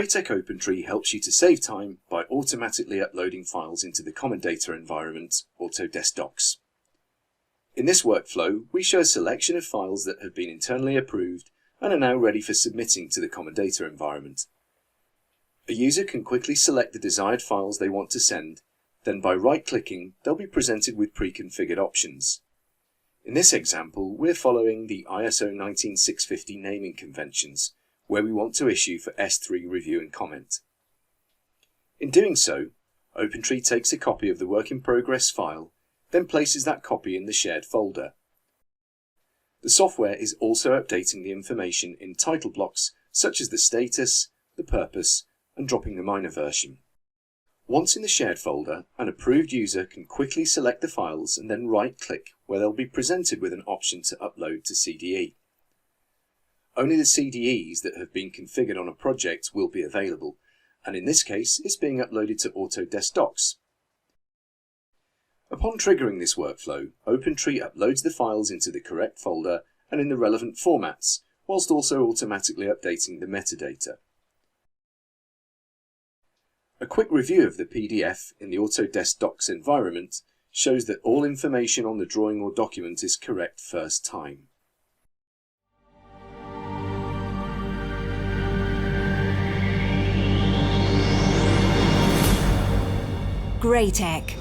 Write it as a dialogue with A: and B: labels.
A: Graitec Opentree helps you to save time by automatically uploading files into the common data environment, Autodesk Docs. In this workflow, we show a selection of files that have been internally approved and are now ready for submitting to the common data environment. A user can quickly select the desired files they want to send, then by right-clicking, they'll be presented with pre-configured options. In this example, we're following the ISO 19650 naming conventions, where we want to issue for S3 review and comment. In doing so, Opentree takes a copy of the work-in-progress file, then places that copy in the shared folder. The software is also updating the information in title blocks such as the status, the purpose, and dropping the minor version. Once in the shared folder, an approved user can quickly select the files and then right-click where they'll be presented with an option to upload to CDE. Only the CDEs that have been configured on a project will be available, and in this case it's being uploaded to Autodesk Docs. Upon triggering this workflow, Opentree uploads the files into the correct folder and in the relevant formats, whilst also automatically updating the metadata. A quick review of the PDF in the Autodesk Docs environment shows that all information on the drawing or document is correct first time.
B: Graitec.